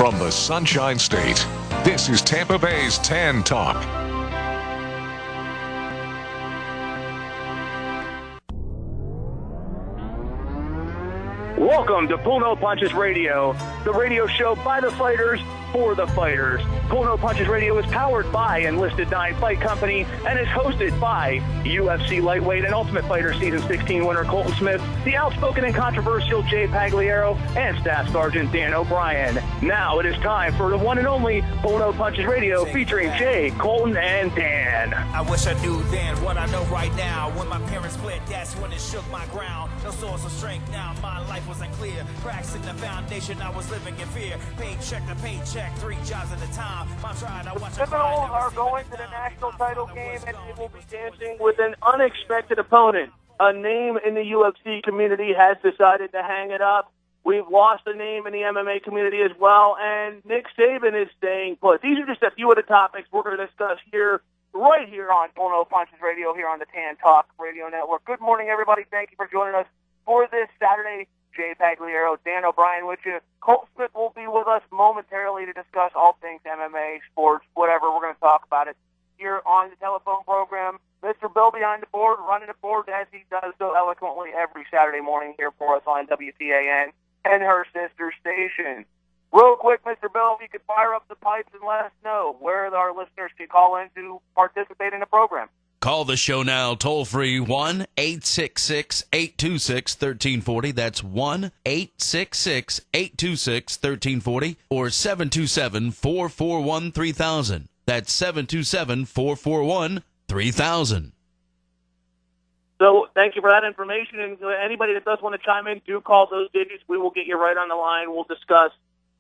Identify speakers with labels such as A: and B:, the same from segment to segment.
A: From the Sunshine State, this is Tampa Bay's Tan Talk.
B: Welcome to Pull No Punches Radio, the radio show by the fighters for the fighters. Pull No Punches Radio is powered by Enlisted 9 Fight Company and is hosted by UFC lightweight and Ultimate Fighter Season 16 winner Colton Smith, the outspoken and controversial Jay Pagliaro, and Staff Sergeant Dan O'Brien. Now it is time for the one and only Pull No Punches Radio featuring Jay, Colton, and Dan.
C: I wish I knew then what I know right now. When my parents split, that's when it shook my ground. No source of strength, now my life wasn't clear. Cracks in the foundation, I was living in fear. Paycheck to paycheck, 3 jobs at a time. Mom tried, I watched
B: the Seminoles are going to the national title game, and they will be dancing with an unexpected opponent. A name in the UFC community has decided to hang it up. We've lost a name in the MMA community as well, and Nick Saban is staying put. These are just a few of the topics we're going to discuss right here on Pull No Punches Radio, here on the Tan Talk Radio Network. Good morning, everybody. Thank you for joining us for this Saturday. Jay Pagliaro, Dan O'Brien with you. Colt Smith will be with us momentarily to discuss all things MMA, sports, whatever. We're going to talk about it here on the telephone program. Mr. Bill behind the board, running the board as he does so eloquently every Saturday morning here for us on WTAN and her sister station. Real quick, Mr. Bill, if you could fire up the pipes and let us know where our listeners can call in to participate in the program.
D: Call the show now, toll-free, 1-866-826-1340. That's 1-866-826-1340 or 727-441-3000. That's 727-441-3000.
B: So thank you for that information. And anybody that does want to chime in, do call those digits. We will get you right on the line. We'll discuss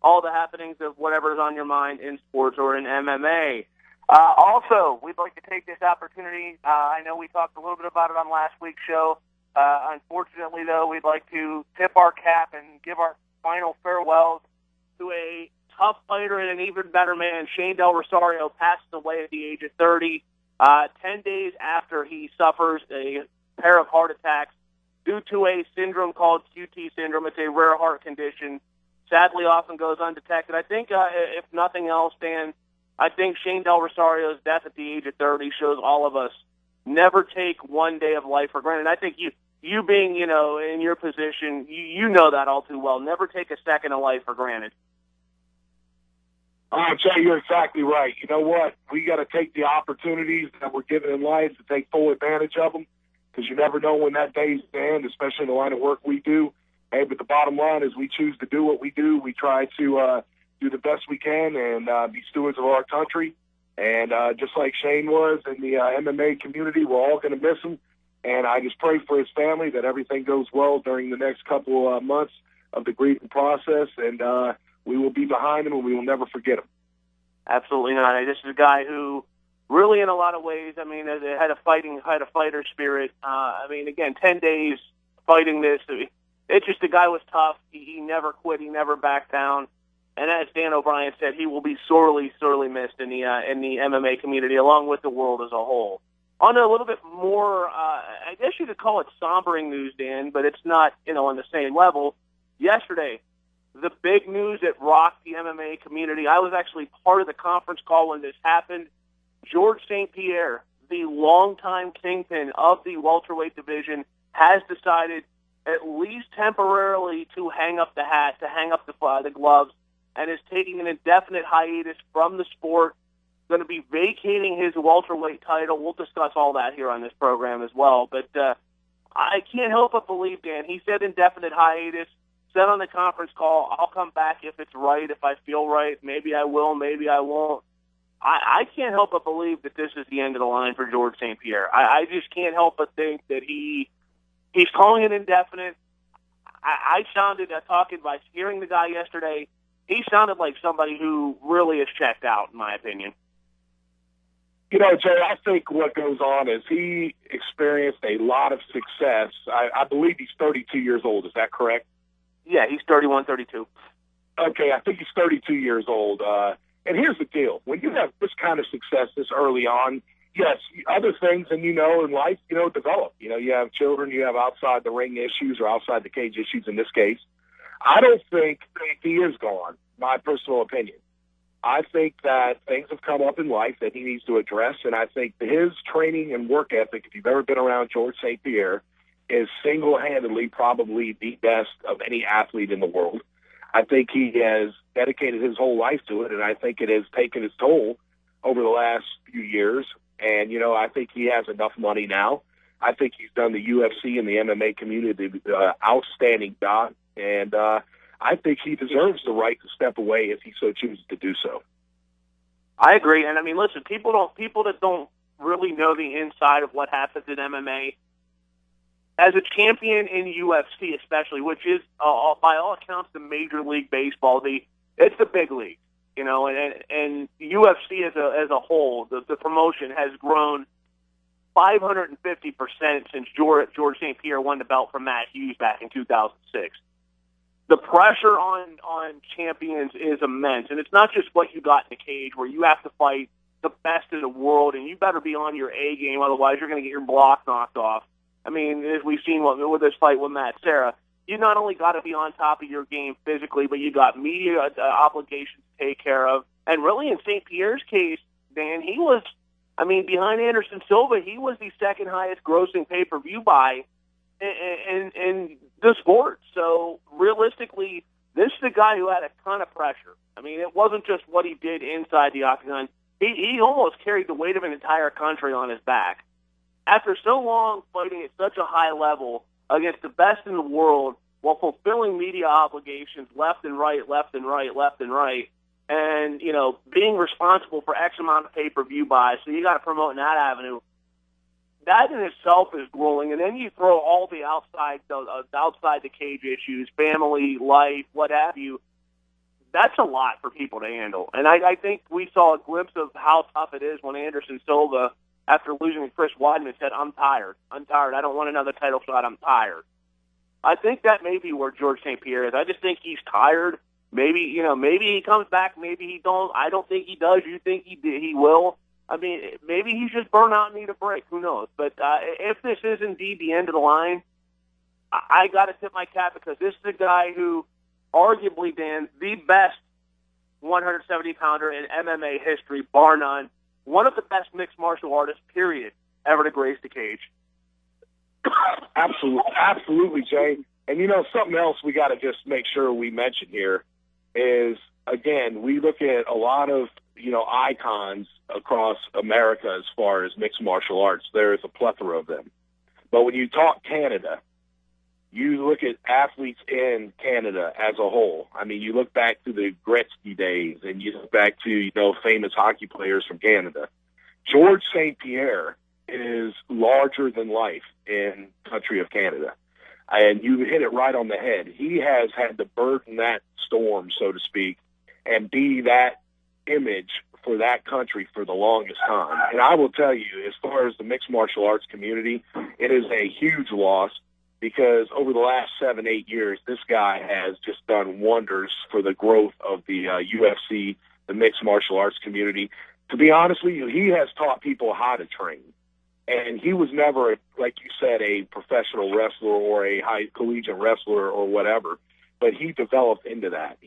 B: all the happenings of whatever's on your mind in sports or in MMA. Also, we'd like to take this opportunity. I know we talked a little bit about it on last week's show. Unfortunately, though, we'd like to tip our cap and give our final farewells to a tough fighter and an even better man. Shane Del Rosario passed away at the age of 30, 10 days after he suffers a pair of heart attacks due to a syndrome called QT syndrome. It's a rare heart condition. Sadly, often goes undetected. I think, if nothing else, Dan, I think Shane Del Rosario's death at the age of 30 shows all of us never take one day of life for granted. I think you being, in your position, you know that all too well. Never take a second of life for granted.
E: Jay, you're exactly right. You know what? We got to take the opportunities that we're given in life to take full advantage of them, because you never know when that day's to end, especially in the line of work we do. Hey, but the bottom line is we choose to do what we do. We try to do the best we can and be stewards of our country. And just like Shane was in the MMA community, we're all going to miss him. And I just pray for his family that everything goes well during the next couple months of the grieving process. And we will be behind him and we will never forget him.
B: Absolutely not. This is a guy who really, in a lot of ways, had a fighter spirit. Again, 10 days fighting this. It's just the guy was tough. He never quit. He never backed down. And as Dan O'Brien said, he will be sorely, sorely missed in the MMA community, along with the world as a whole. On a little bit more, I guess you could call it sombering news, Dan, but it's not, on the same level. Yesterday, the big news that rocked the MMA community, I was actually part of the conference call when this happened. George St. Pierre, the longtime kingpin of the welterweight division, has decided, at least temporarily, to hang up the hat, to hang up the gloves, and is taking an indefinite hiatus from the sport, going to be vacating his welterweight title. We'll discuss all that here on this program as well. But I can't help but believe, Dan, he said indefinite hiatus, said on the conference call, I'll come back if it's right, if I feel right. Maybe I will, maybe I won't. I can't help but believe that this is the end of the line for George St. Pierre. I just can't help but think that he's calling it indefinite. I sounded, talking by hearing the guy yesterday, he sounded like somebody who really is checked out, in my opinion.
E: Jay, I think what goes on is he experienced a lot of success. I believe he's 32 years old. Is that correct?
B: Yeah, he's 31, 32.
E: Okay, I think he's 32 years old. And here's the deal. When you have this kind of success this early on, yes, other things in life, develop. You have children, you have outside the ring issues or outside the cage issues in this case. I don't think he is gone. my personal opinion. I think that things have come up in life that he needs to address, and I think his training and work ethic, if you've ever been around George St. Pierre, is single-handedly probably the best of any athlete in the world. I think he has dedicated his whole life to it, and I think it has taken its toll over the last few years. And, you know, I think he has enough money now. I think he's done the UFC and the MMA community outstanding job, and I think he deserves the right to step away if he so chooses to do so.
B: I agree, and I mean, listen, people that don't really know the inside of what happens in MMA, as a champion in UFC especially, which is by all accounts the Major League Baseball, it's the big league, you know, and UFC as a whole, the promotion has grown 550% since George St. Pierre won the belt from Matt Hughes back in 2006. The pressure on champions is immense, and it's not just what you got in the cage where you have to fight the best in the world, and you better be on your A game, otherwise you're going to get your block knocked off. I mean, as we've seen with this fight with Matt Serra, you not only got to be on top of your game physically, but you got media obligations to take care of. And really, in St. Pierre's case, Dan, he was, I mean, behind Anderson Silva, he was the second highest grossing pay-per-view buy in the sport. So realistically, this is a guy who had a ton of pressure. I mean, it wasn't just what he did inside the octagon. He almost carried the weight of an entire country on his back. After so long fighting at such a high level against the best in the world while fulfilling media obligations left and right, and, you know, being responsible for X amount of pay-per-view buys, so you got to promote in that avenue, that in itself is grueling. And then you throw all the outside the cage issues, family, life, what have you. That's a lot for people to handle. And I think we saw a glimpse of how tough it is when Anderson Silva, after losing to Chris Weidman, said, I'm tired. I don't want another title shot. I'm tired. I think that may be where George St. Pierre is. I just think he's tired. Maybe he comes back. Maybe he don't. I don't think he does. You think he will? I mean, maybe he's just burnt out and need a break. Who knows? But if this is indeed the end of the line, I got to tip my cap, because this is a guy who, arguably, Dan, the best 170-pounder in MMA history, bar none. One of the best mixed martial artists, period, ever to grace the cage.
E: Absolutely, Jay. And, you know, something else we got to just make sure we mention here is, again, we look at a lot of, you know, icons across America as far as mixed martial arts. There is a plethora of them. But when you talk Canada, you look at athletes in Canada as a whole. I mean, you look back to the Gretzky days, and you look back to, you know, famous hockey players from Canada. George St. Pierre is larger than life in the country of Canada. And you hit it right on the head. He has had to burden that storm, so to speak, and be that image for that country for the longest time. And I will tell you, as far as the mixed martial arts community, it is a huge loss, because over the last 7-8 years, this guy has just done wonders for the growth of the UFC, the mixed martial arts community. To be honest with you, he has taught people how to train. And he was never, like you said, a professional wrestler or a high collegiate wrestler or whatever, but he developed into that.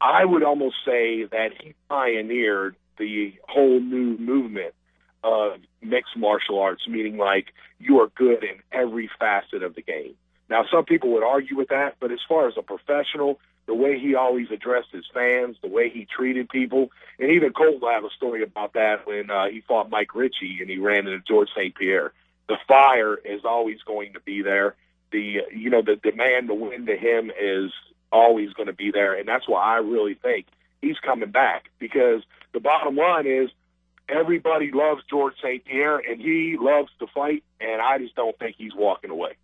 E: I would almost say that he pioneered the whole new movement of mixed martial arts, meaning like you are good in every facet of the game. Now, some people would argue with that, but as far as a professional, the way he always addressed his fans, the way he treated people, and even Colt will have a story about that when he fought Mike Ritchie and he ran into George St. Pierre. The fire is always going to be there. The demand to win to him is always going to be there, and that's why I really think he's coming back, because the bottom line is everybody loves George St. Pierre, and he loves to fight, and I just don't think he's walking away.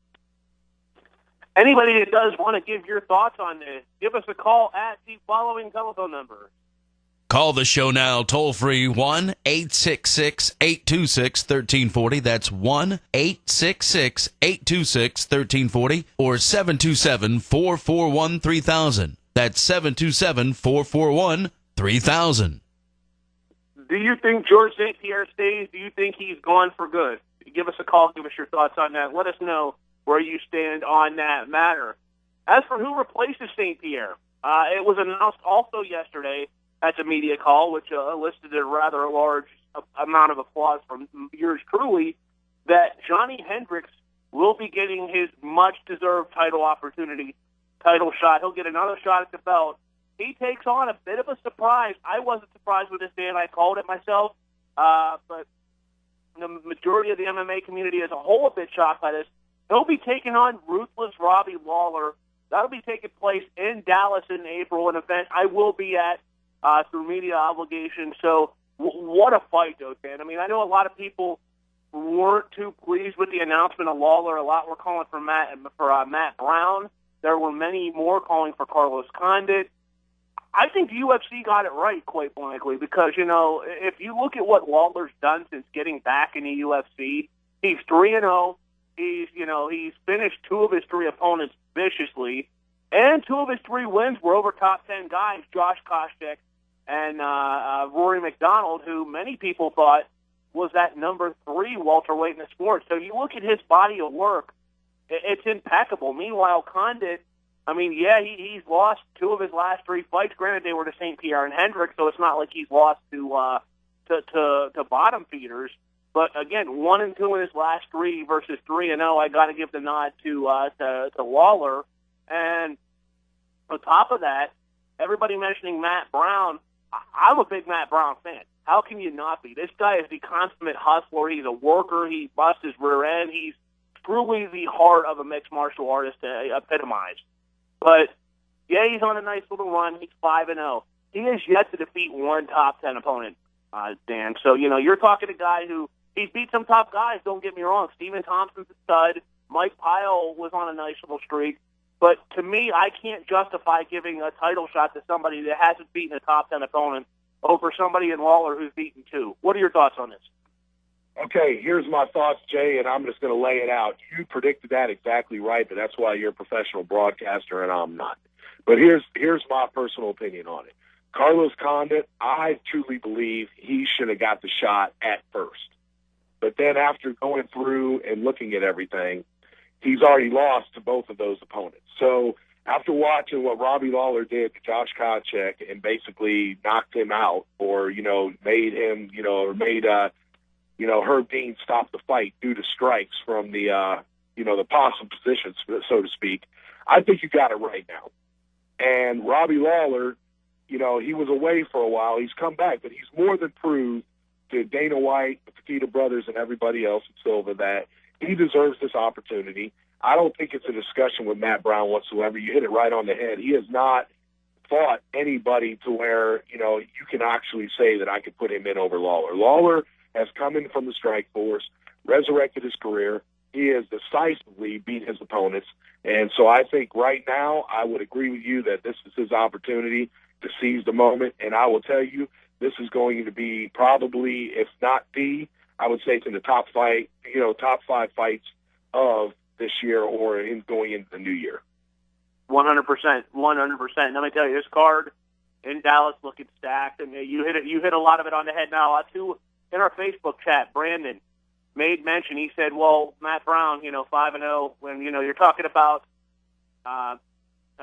B: Anybody that does want to give your thoughts on this, give us a call at the following telephone number.
D: Call the show now, toll-free, 1-866-826-1340. That's 1-866-826-1340 or 727-441-3000. That's 727-441-3000.
B: Do you think George St. Pierre stays? Do you think he's gone for good? Give us a call. Give us your thoughts on that. Let us know where you stand on that matter. As for who replaces St. Pierre, It was announced also yesterday at the media call, which elicited a rather large amount of applause from yours truly, that Johnny Hendricks will be getting his much-deserved title shot. He'll get another shot at the belt. He takes on a bit of a surprise. I wasn't surprised with this, Dan. I called it myself. But the majority of the MMA community as a whole a bit shocked by this. He'll be taking on Ruthless Robbie Lawler. That'll be taking place in Dallas in April, an event I will be at through media obligations. So what a fight, though, Dan. I mean, I know a lot of people weren't too pleased with the announcement of Lawler. A lot were calling for Matt Brown. There were many more calling for Carlos Condit. I think the UFC got it right, quite frankly, because, you know, if you look at what Lawler's done since getting back in the UFC, he's 3-0. He's finished 2 of his 3 opponents viciously, and 2 of his 3 wins were over top 10 guys, Josh Koscheck and Rory McDonald, who many people thought was that number 3 welterweight in the sport. So you look at his body of work, it's impeccable. Meanwhile, Condit, I mean, yeah, he's lost 2 of his last 3 fights. Granted, they were to St. Pierre and Hendricks, so it's not like he's lost to bottom feeders. But again, 1-2 in his last 3 versus 3-0. I got to give the nod to Lawler. And on top of that, everybody mentioning Matt Brown. I'm a big Matt Brown fan. How can you not be? This guy is the consummate hustler. He's a worker. He busts his rear end. He's truly the heart of a mixed martial artist epitomized. But, yeah, he's on a nice little run. He's 5-0. He has yet to defeat one top 10 opponent, Dan. So, you know, you're talking to a guy who, he's beat some top guys, don't get me wrong. Stephen Thompson's a stud. Mike Pyle was on a nice little streak. But to me, I can't justify giving a title shot to somebody that hasn't beaten a top 10 opponent over somebody in Lawler who's beaten 2. What are your thoughts on this?
E: Okay, here's my thoughts, Jay, and I'm just going to lay it out. You predicted that exactly right, but that's why you're a professional broadcaster and I'm not. But here's my personal opinion on it. Carlos Condit, I truly believe he should have got the shot at first. But then after going through and looking at everything, he's already lost to both of those opponents. So after watching what Robbie Lawler did to Josh Koscheck and basically knocked him out or, made him, made Herb Dean stop the fight due to strikes from the possum positions, so to speak, I think you got it right now. And Robbie Lawler, he was away for a while. He's come back, but he's more than proved to Dana White, the Fertitta brothers, and everybody else at Silva that he deserves this opportunity. I don't think it's a discussion with Matt Brown whatsoever. You hit it right on the head. He has not fought anybody to where, you can actually say that I could put him in over Lawler. Lawler has come in from the strike force, resurrected his career. He has decisively beat his opponents. And so I think right now I would agree with you that this is his opportunity to seize the moment. And I will tell you, this is going to be probably, if not I would say it's in the top 5 fights of this year or going into the new year.
B: 100%. 100%. Let me tell you, this card in Dallas looking stacked. And you hit a lot of it on the head now. Too, in our Facebook chat, Brandon made mention. He said, well, Matt Brown, 5-0, when, you're talking about,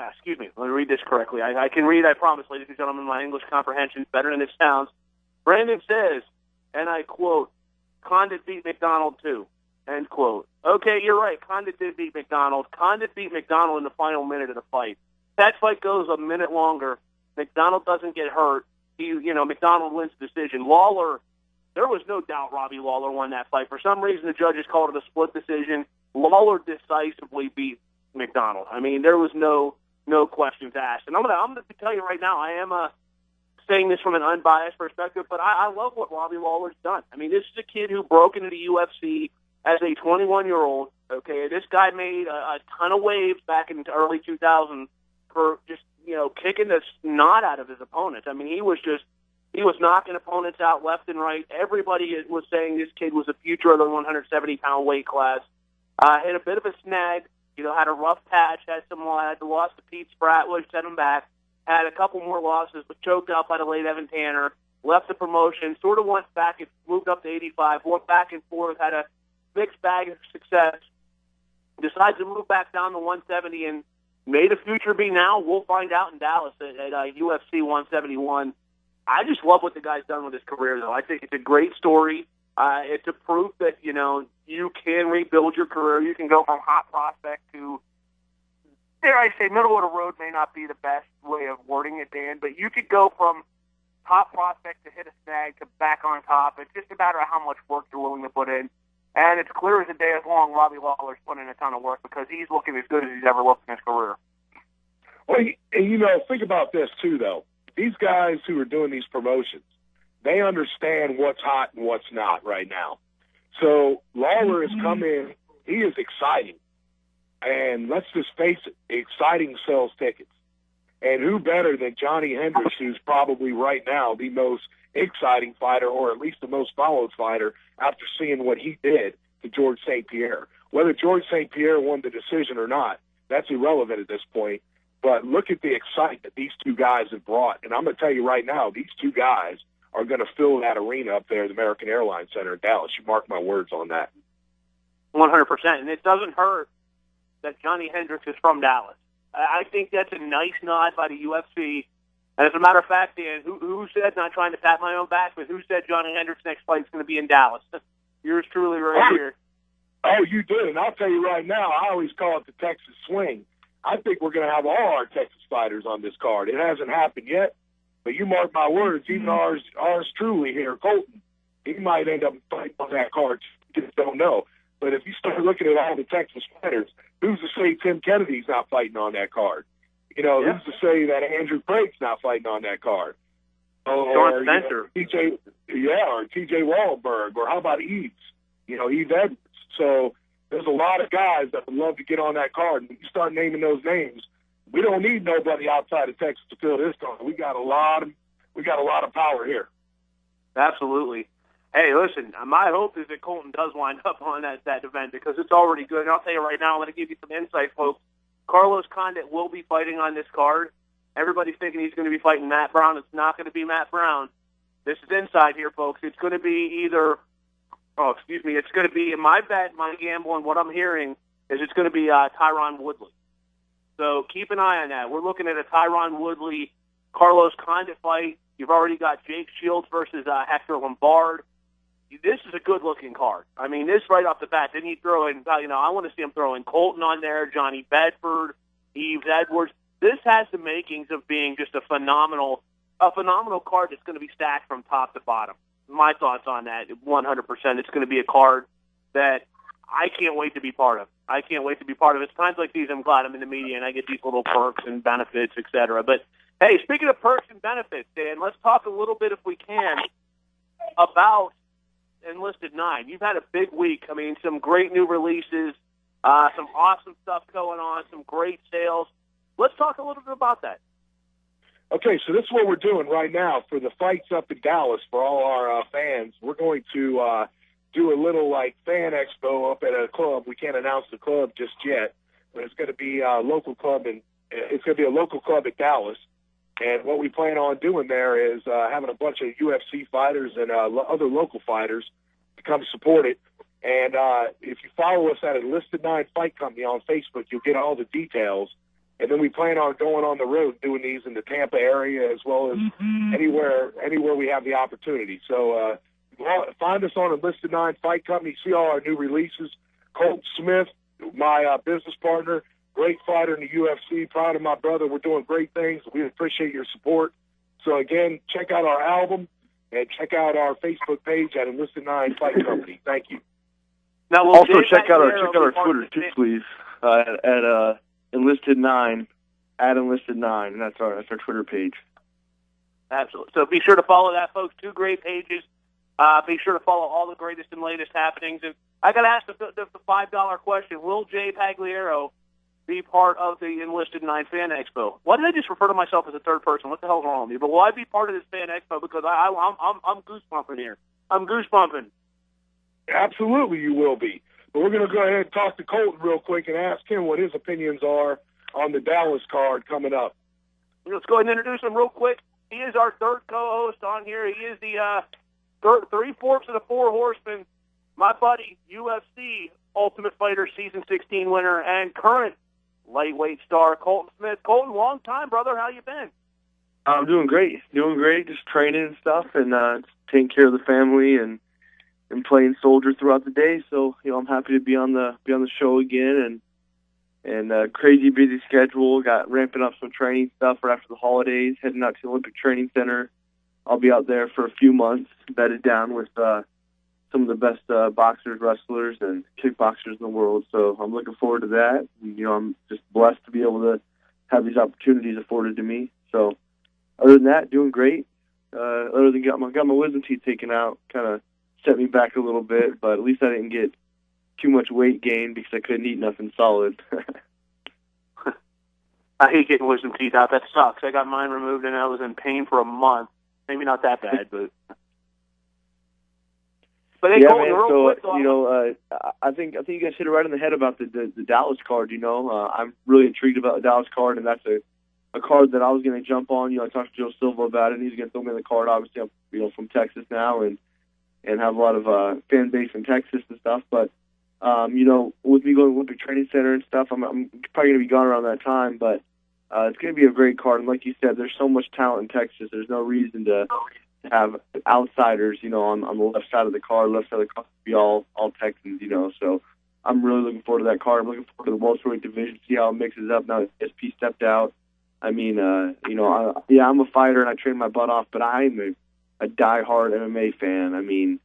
B: excuse me, let me read this correctly. I can read, I promise, ladies and gentlemen, my English comprehension is better than it sounds. Brandon says, and I quote, Condit beat McDonald too, end quote. Okay, you're right. Condit did beat McDonald. Condit beat McDonald in the final minute of the fight. That fight goes a minute longer. McDonald doesn't get hurt. McDonald wins the decision. Lawler, there was no doubt Robbie Lawler won that fight. For some reason, the judges called it a split decision. Lawler decisively beat McDonald. I mean, there was no questions asked. And I'm gonna tell you right now, I am saying this from an unbiased perspective, but I love what Robbie Lawler's done. I mean, this is a kid who broke into the UFC as a 21-year-old. Okay, this guy made a ton of waves back in early 2000 for just kicking the snot out of his opponents. I mean, he was knocking opponents out left and right. Everybody was saying this kid was the future of the 170-pound weight class. Hit a bit of a snag, had a rough patch, had the loss to Pete Spratt, which sent him back, had a couple more losses, but choked out by the late Evan Tanner, left the promotion, sort of went back and moved up to 85, went back and forth, had a mixed bag of success, decided to move back down to 170, and May the future be now. We'll find out in Dallas at UFC 171. I just love what the guy's done with his career, though. I think it's a great story. It's a proof that, you can rebuild your career. You can go from hot prospect to, dare I say, middle of the road may not be the best way of wording it, Dan, but you could go from top prospect to hit a snag to back on top. It's just a matter of how much work you're willing to put in. And it's clear as the day is long, Robbie Lawler's put in a ton of work because he's looking as good as he's ever looked in his career.
E: Well, think about this, too, though. These guys who are doing these promotions, they understand what's hot and what's not right now. So Lawler has come in. He is exciting. And let's just face it, exciting sells tickets. And who better than Johnny Hendricks, who's probably right now the most exciting fighter, or at least the most followed fighter, after seeing what he did to George St. Pierre. Whether George St. Pierre won the decision or not, that's irrelevant at this point. But look at the excitement these two guys have brought. And I'm going to tell you right now, these two guys are going to fill that arena up there at the American Airlines Center in Dallas. You mark my words on that.
B: 100%. And it doesn't hurt that Johnny Hendricks is from Dallas. I think that's a nice nod by the UFC. And as a matter of fact, Dan, who said, not trying to pat my own back, but who said Johnny Hendricks' next fight is going to be in Dallas? Yours truly right here.
E: Oh, you did. And I'll tell you right now, I always call it the Texas swing. I think we're going to have all our Texas fighters on this card. It hasn't happened yet, but you mark my words, even ours truly here, Colton, he might end up fighting on that card. You just don't know. But if you start looking at all the Texas fighters, who's to say Tim Kennedy's not fighting on that card? Who's to say that Andrew Craig's not fighting on that card?
B: Sean Spencer.
E: Or T.J. Wallenberg, or how about Eves? Eve Edwards. So there's a lot of guys that would love to get on that card. And when you start naming those names, we don't need nobody outside of Texas to fill this card. We got a lot of power here.
B: Absolutely. Hey, listen, my hope is that Colton does wind up on that event because it's already good. And I'll tell you right now, I'm going to give you some insight, folks. Carlos Condit will be fighting on this card. Everybody's thinking he's going to be fighting Matt Brown. It's not going to be Matt Brown. This is inside here, folks. It's going to be it's going to be, my bet, my gamble, and what I'm hearing is it's going to be Tyron Woodley. So keep an eye on that. We're looking at a Tyron Woodley, Carlos Condit fight. You've already got Jake Shields versus Hector Lombard. This is a good-looking card. I mean, this right off the bat. Then you throw in, I want to see him throwing Colton on there, Johnny Bedford, Eves Edwards. This has the makings of being just a phenomenal card that's going to be stacked from top to bottom. My thoughts on that, 100%. It's going to be a card that I can't wait to be part of. It's times like these, I'm glad I'm in the media and I get these little perks and benefits, etc. But, hey, speaking of perks and benefits, Dan, let's talk a little bit, if we can, about Enlisted 9. You've had a big week. I mean, some great new releases, some awesome stuff going on, some great sales. Let's talk a little bit about that.
E: Okay, so this is what we're doing right now for the fights up in Dallas for all our fans. We're going to do a little fan expo up at a club. We can't announce the club just yet, but it's going to be a local club at Dallas. And what we plan on doing there is having a bunch of UFC fighters and other local fighters to come support it. And if you follow us at Enlisted 9 Fight Company on Facebook, you'll get all the details. And then we plan on going on the road doing these in the Tampa area as well as anywhere we have the opportunity. So find us on Enlisted 9 Fight Company. See all our new releases. Colt Smith, my business partner, great fighter in the UFC. Proud of my brother. We're doing great things. We appreciate your support. So, again, check out our album and check out our Facebook page at Enlisted 9 Fight Company. Thank you.
B: Now,
F: also, check out our Twitter, too, please, at Enlisted 9, at Enlisted 9. That's our Twitter page.
B: Absolutely. So be sure to follow that, folks. 2 great pages. Be sure to follow all the greatest and latest happenings. And I got to ask the $5 question. Will Jay Pagliaro be part of the Enlisted 9 Fan Expo? Why did I just refer to myself as a third person? What the hell's wrong with me? But will I be part of this Fan Expo? Because I'm goosebumping here. I'm goosebumping.
E: Absolutely you will be. But we're going to go ahead and talk to Colton real quick and ask him what his opinions are on the Dallas card coming up.
B: Let's go ahead and introduce him real quick. He is our third co-host on here. He is the 3/4 of the 4 horsemen. My buddy, UFC Ultimate Fighter Season 16 winner and current lightweight star Colton Smith. Colton, long time, brother. How you been?
F: I'm doing great. Just training and stuff, and taking care of the family and playing soldier throughout the day. So I'm happy to be on the show again, and crazy busy schedule. Got ramping up some training stuff right after the holidays. Heading out to the Olympic Training Center. I'll be out there for a few months, bedded down with some of the best boxers, wrestlers, and kickboxers in the world. So I'm looking forward to that. I'm just blessed to be able to have these opportunities afforded to me. So other than that, doing great. Other than got my wisdom teeth taken out, kind of set me back a little bit, but at least I didn't get too much weight gain because I couldn't eat nothing solid.
B: I hate getting wisdom teeth out. That sucks. I got mine removed and I was in pain for a month. Maybe not that bad, but. But hey,
F: yeah,
B: Colton,
F: man.
B: real quick,
F: I think you guys hit it right on the head about the Dallas card. I'm really intrigued about the Dallas card, and that's a card that I was going to jump on. I talked to Joe Silva about it, and he's going to throw me the card. Obviously, I'm from Texas now, and have a lot of fan base in Texas and stuff. But with me going to the Olympic Training Center and stuff, I'm probably going to be gone around that time. But it's going to be a great card, and like you said, there's so much talent in Texas. There's no reason to have outsiders, on the left side of the card. Left side of the card be all Texans, So I'm really looking forward to that card. I'm looking forward to the welterweight division, see how it mixes up now that SP stepped out. I mean, I'm a fighter and I train my butt off, but I'm a diehard MMA fan. I mean,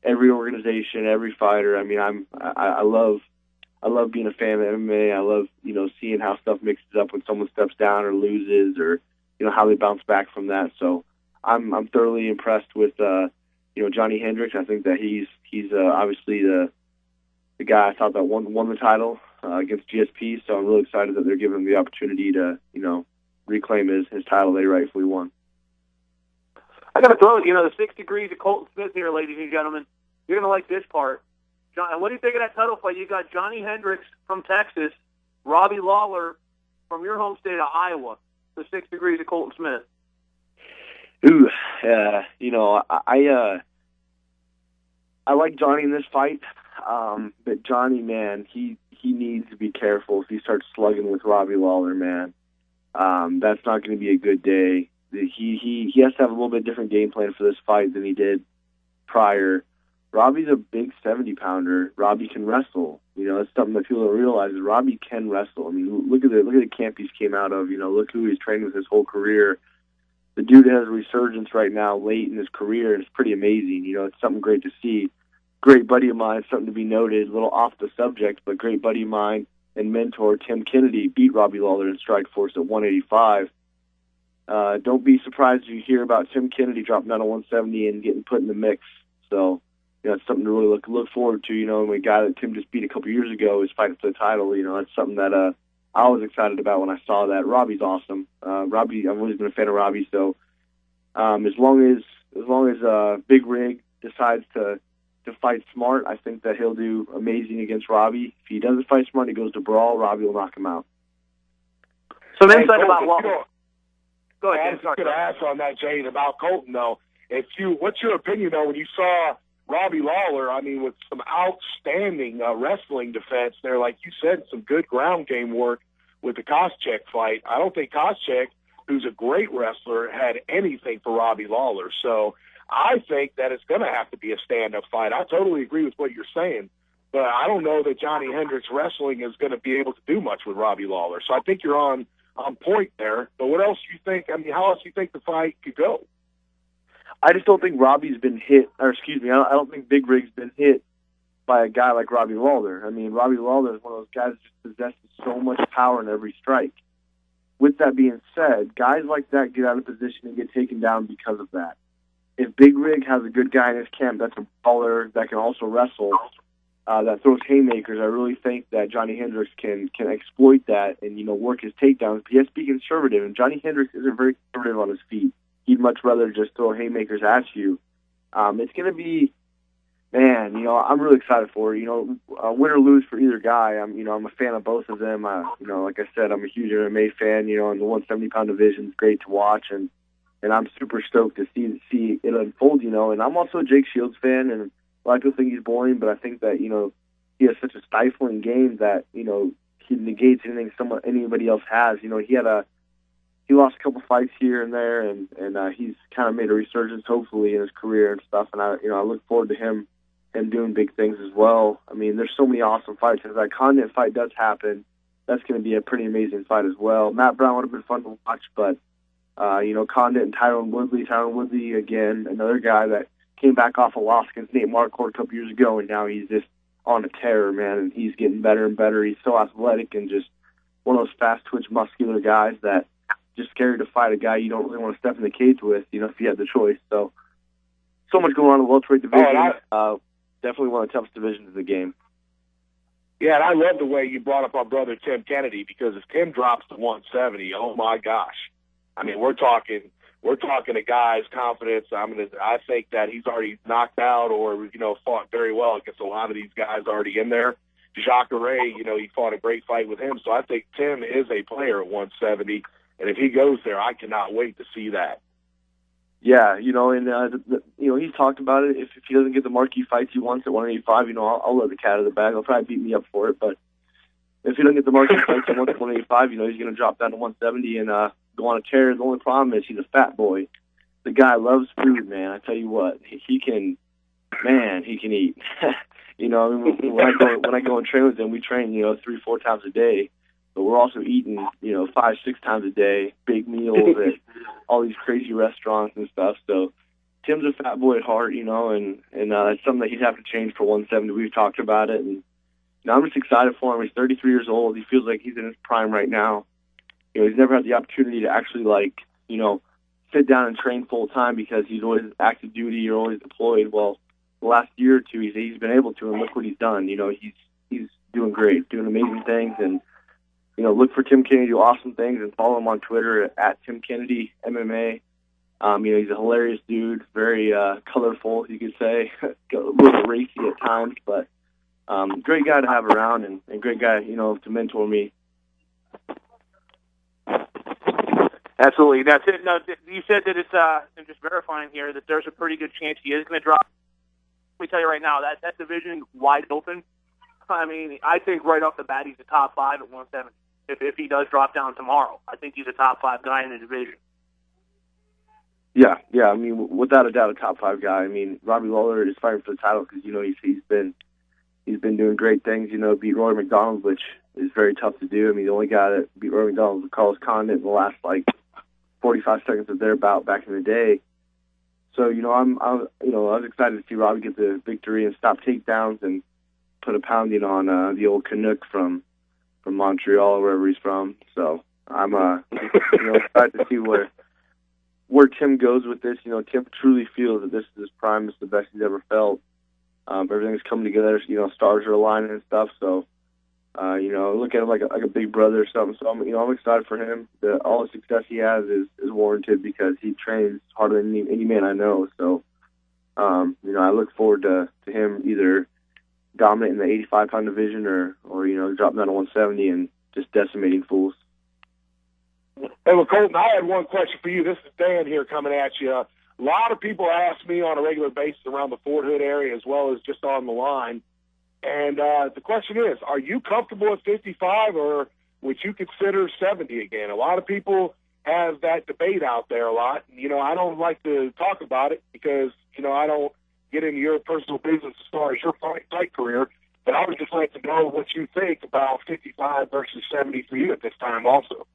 F: every organization, every fighter. I mean, I love being a fan of MMA. I love, seeing how stuff mixes up when someone steps down or loses, or how they bounce back from that. So I'm thoroughly impressed with Johnny Hendricks. I think that he's obviously the guy I thought that won the title against GSP. So I'm really excited that they're giving him the opportunity to reclaim his title that he rightfully won.
B: I got to throw it. The 6 degrees of Colton Smith here, ladies and gentlemen. You're going to like this part. John, what do you think of that title fight? You got Johnny Hendricks from Texas, Robbie Lawler from your home state of Iowa. The 6 degrees of Colton Smith.
F: Ooh, I like Johnny in this fight, but Johnny, man, he needs to be careful if he starts slugging with Robbie Lawler, man. That's not going to be a good day. He has to have a little bit different game plan for this fight than he did prior. Robbie's a big 70-pounder. Robbie can wrestle. It's something that people don't realize is Robbie can wrestle. I mean, look at the camp he's came out of. Look who he's trained with his whole career. The dude has a resurgence right now late in his career, and it's pretty amazing. It's something great to see. Great buddy of mine, something to be noted, a little off the subject, but great buddy of mine and mentor Tim Kennedy beat Robbie Lawler in Strikeforce at 185. Don't be surprised if you hear about Tim Kennedy dropping down to 170 and getting put in the mix. So, it's something to really look forward to. And a guy that Tim just beat a couple years ago is fighting for the title. That's something that I was excited about when I saw that. Robbie's awesome. Robbie, I've always been a fan of Robbie. So, as long as Big Rig decides to fight smart, I think that he'll do amazing against Robbie. If he doesn't fight smart, he goes to brawl. Robbie will knock him out.
B: Some insight about Lawler. Go ahead.
E: I was going to ask on that, Jade, about Colton, though. What's your opinion, though, when you saw Robbie Lawler, I mean, with some outstanding wrestling defense there, like you said, some good ground game work with the Koscheck fight. I don't think Koscheck, who's a great wrestler, had anything for Robbie Lawler. So I think that it's going to have to be a stand-up fight. I totally agree with what you're saying, but I don't know that Johnny Hendricks wrestling is going to be able to do much with Robbie Lawler. So I think you're on point there. But what else do you think? I mean, how else do you think the fight could go?
F: I just don't think Robbie's been hit, or excuse me, I don't think Big Rig's been hit by a guy like Robbie Lawler. I mean, Robbie Lawler is one of those guys that just possesses so much power in every strike. With that being said, guys like that get out of position and get taken down because of that. If Big Rig has a good guy in his camp that's a brawler that can also wrestle, that throws haymakers, I really think that Johnny Hendricks can exploit that and, work his takedowns. But he has to be conservative, and Johnny Hendricks isn't very conservative on his feet. He'd much rather just throw haymakers at you. It's going to be, man, I'm really excited for it. Win or lose for either guy. I'm a fan of both of them. Like I said, I'm a huge MMA fan. And the 170-pound division is great to watch, and I'm super stoked to see it unfold. And I'm also a Jake Shields fan, and a lot of people think he's boring, but I think that he has such a stifling game that he negates anything anybody else has. You know, he lost a couple fights here and there, and he's kind of made a resurgence, hopefully, in his career and stuff. And I look forward to him doing big things as well. I mean, there's so many awesome fights. If that Condit fight does happen, that's going to be a pretty amazing fight as well. Matt Brown would have been fun to watch, but you know, Condit and Tyron Woodley again, another guy that came back off a loss against Nate Marquardt a couple years ago, and now he's just on a tear, man, and he's getting better and better. He's so athletic and just one of those fast twitch, muscular guys that just scary to fight a guy you don't really want to step in the cage with, you know, if you had the choice. So much going on in the welterweight division. Definitely one of the toughest divisions in the game.
E: Yeah, and I love the way you brought up our brother Tim Kennedy, because if Tim drops to 170, oh my gosh. I mean, we're talking a guy's confidence. I think that he's already knocked out or, you know, fought very well against a lot of these guys already in there. Jacare, you know, he fought a great fight with him. So I think Tim is a player at 170, and if he goes there, I cannot wait to see that.
F: Yeah, you know, and you know, he's talked about it. If he doesn't get the marquee fights he wants at 185, you know, I'll let the cat out of the bag. He'll probably beat me up for it. But if he doesn't get the marquee fights he wants at 185, you know, he's going to drop down to 170 and go on a tear. The only problem is he's a fat boy. The guy loves food, man. I tell you what, he can eat. You know, I mean, when I go and train with him, we train, you know, 3-4 times a day. But we're also eating, you know, 5-6 times a day, big meals at all these crazy restaurants and stuff. So Tim's a fat boy at heart, you know, and that's something that he'd have to change for 170. We've talked about it, and you know, I'm just excited for him. He's 33 years old. He feels like he's in his prime right now. You know, he's never had the opportunity to actually, like, you know, sit down and train full time because he's always active duty or always deployed. Well, the last year or two, he's been able to, and look what he's done. You know, he's doing great, doing amazing things, and you know, look for Tim Kennedy to do awesome things and follow him on Twitter at Tim Kennedy MMA. You know, he's a hilarious dude, very colorful, you could say, a little racy at times, but great guy to have around and great guy, you know, to mentor me.
B: Absolutely. That's it. No, you said that it's, I'm just verifying here, that there's a pretty good chance he is going to drop. Let me tell you right now, that division wide open. I mean, I think right off the bat he's a top 5 at 170. If he does drop down tomorrow, I think he's a top 5 guy in the division.
F: Yeah. I mean, without a doubt, a top 5 guy. I mean, Robbie Lawler is fighting for the title because, you know, he's been doing great things. You know, beat Rory McDonald, which is very tough to do. I mean, the only guy that beat Rory McDonald was Carlos Condit in the last 45 seconds of their bout back in the day. So, you know, I was excited to see Robbie get the victory and stop takedowns and put a pounding on the old Canuck from Montreal or wherever he's from. So I'm excited to see where Tim goes with this. You know, Tim truly feels that this is his prime. It's the best he's ever felt. Everything's coming together. You know, stars are aligning and stuff. So you know, look at him like a big brother or something. So I'm excited for him. All the success he has is warranted because he trains harder than any man I know. So you know, I look forward to him either dominating the 85-pound division or you know, dropping down to 170 and just decimating fools.
E: Hey, well, Colton, I had one question for you. This is Dan here coming at you. A lot of people ask me on a regular basis around the Fort Hood area as well as just on the line. And the question is, are you comfortable at 55 or would you consider 70 again? A lot of people have that debate out there a lot. You know, I don't like to talk about it because, you know, I don't get into your personal business as far as your fight career, but I would just like to know what you think about 55 versus 70 for you at this time also.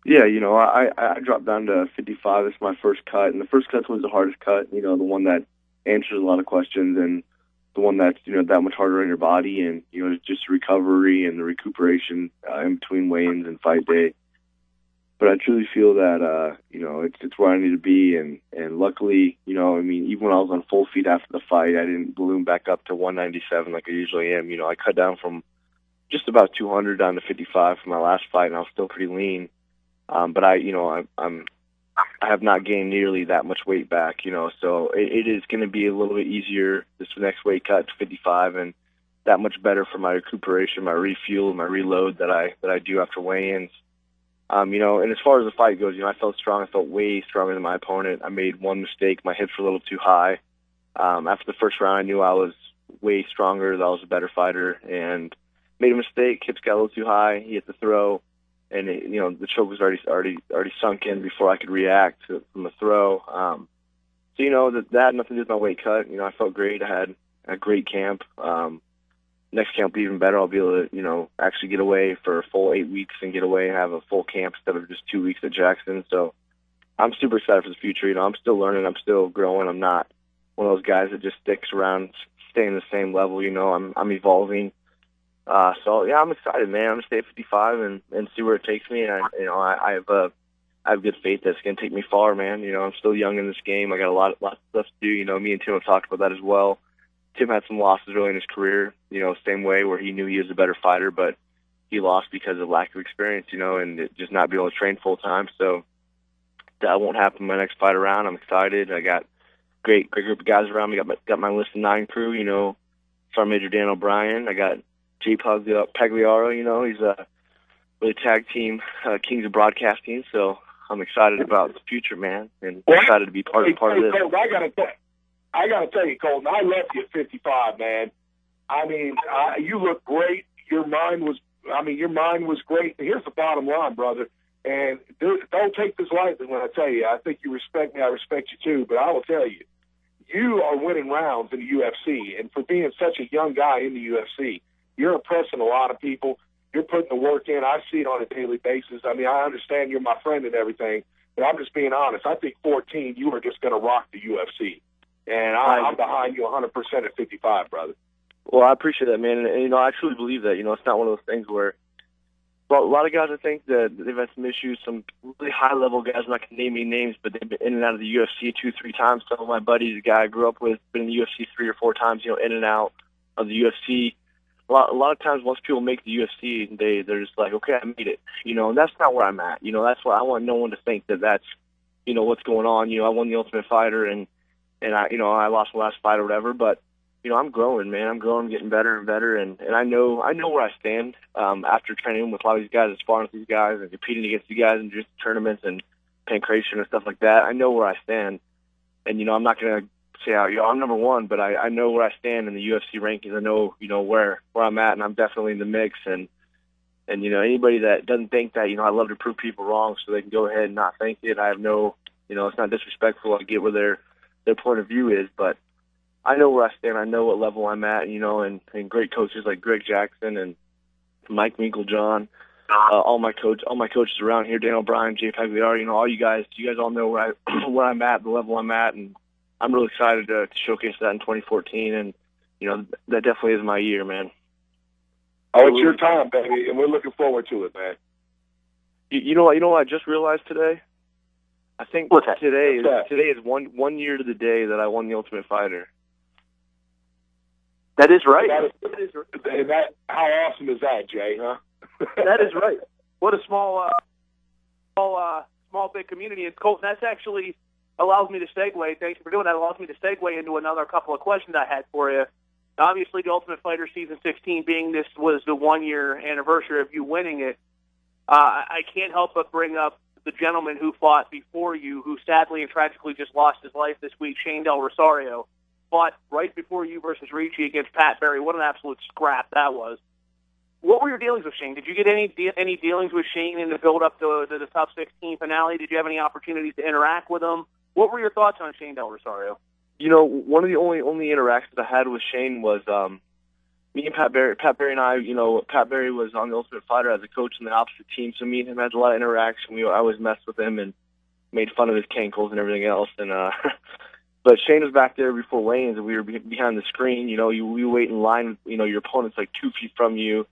F: Yeah, you know, I dropped down to 55. It's my first cut, and the first cut's always the hardest cut, you know, the one that answers a lot of questions and the one that's, you know, that much harder on your body and, you know, just recovery and the recuperation in between weigh-ins and fight day. But I truly feel that, you know, it's where I need to be. And luckily, you know, I mean, even when I was on full feet after the fight, I didn't balloon back up to 197 like I usually am. You know, I cut down from just about 200 down to 55 for my last fight, and I was still pretty lean. But I have not gained nearly that much weight back, you know, so it is going to be a little bit easier this next weight cut to 55 and that much better for my recuperation, my refuel, my reload that I do after weigh-ins. You know, and as far as the fight goes, you know, I felt strong. I felt way stronger than my opponent. I made one mistake. My hips were a little too high. After the first round, I knew I was way stronger, that I was a better fighter, and made a mistake. Hips got a little too high. He hit the throw, and the choke was already sunk in before I could react from the throw. So that had nothing to do with my weight cut. I felt great. I had a great camp. Next camp will be even better. I'll be able to actually get away for a full 8 weeks and get away and have a full camp instead of just 2 weeks at Jackson. So I'm super excited for the future. I'm still learning. I'm still growing. I'm not one of those guys that just sticks around, staying the same level. I'm evolving. So yeah, I'm excited, man. I'm gonna stay at 55 and see where it takes me. And I have good faith that it's gonna take me far, man. I'm still young in this game. I got a lot of stuff to do. Me and Tim have talked about that as well. Tim had some losses early in his career. Same way where he knew he was a better fighter, but he lost because of lack of experience. And just not being able to train full time. So that won't happen my next fight around. I'm excited. I got great group of guys around me. Got my List of 9 crew. Sergeant Major Dan O'Brien. I got Jay Pagliaro. He's really tag team Kings of Broadcasting. So I'm excited about the future, man, and excited to be part of this.
E: Colton, I gotta tell you, Colton, I love you at 55, man. I mean, you look great. Your mind was great. And here's the bottom line, brother. And don't take this lightly when I tell you. I think you respect me. I respect you too. But I will tell you, you are winning rounds in the UFC. And for being such a young guy in the UFC, you're impressing a lot of people. You're putting the work in. I see it on a daily basis. I mean, I understand you're my friend and everything, but I'm just being honest. I think 14, you are just going to rock the UFC. And I'm behind you 100% at 55, brother.
F: Well, I appreciate that, man. And I truly believe that. It's not one of those things where a lot of guys, I think, that they've had some issues, some really high-level guys, I'm not going to name any names, but they've been in and out of the UFC 2-3 times. Some of my buddies, a guy I grew up with, been in the UFC 3 or 4 times, in and out of the UFC. A lot of times once people make the UFC, they're just like, okay, I made it. And that's not where I'm at. That's why I want no one to think that that's, what's going on. I won the Ultimate Fighter, and I lost my last fight or whatever, but I'm growing, man. I'm growing, getting better and better, and I know where I stand after training with a lot of these guys and sparring with these guys and competing against you guys in just tournaments and pancration and stuff like that. I know where I stand, and I'm not gonna say I'm number one, but I know where I stand in the UFC rankings. I know where I'm at, and I'm definitely in the mix. And anybody that doesn't think that I love to prove people wrong, so they can go ahead and not think it. I have no it's not disrespectful. I get where their point of view is, but I know where I stand. I know what level I'm at, and great coaches like Greg Jackson and Mike Winklejohn, all my coaches around here, Dan O'Brien, Jay Pagliaro, all you guys all know where I'm at, the level I'm at, and I'm really excited to showcase that in 2014, and that definitely is my year, man.
E: Oh, it's your time, baby, and we're looking forward to it, man.
F: You know what I just realized today? I think today is one year to the day that I won the Ultimate Fighter.
B: That is right.
E: How awesome is that, Jay? Huh?
B: That is right. What a small big community. And Colton, that's actually allows me to segue. Thank you for doing that. Allows me to segue into another couple of questions I had for you. Obviously, the Ultimate Fighter Season 16 being this was the 1-year anniversary of you winning it. I can't help but bring up the gentleman who fought before you, who sadly and tragically just lost his life this week, Shane Del Rosario, fought right before you versus Ricci against Pat Barry. What an absolute scrap that was. What were your dealings with Shane? Did you get any dealings with Shane in the build-up to the Top 16 finale? Did you have any opportunities to interact with him? What were your thoughts on Shane Del Rosario?
F: One of the only interactions I had with Shane was me and Pat Barry. Pat Barry and I, Pat Barry was on the Ultimate Fighter as a coach in the opposite team, so me and him had a lot of interaction. I always messed with him and made fun of his cankles and everything else. And but Shane was back there before weigh-ins, and we were behind the screen. We wait in line. Your opponent's like 2 feet from you,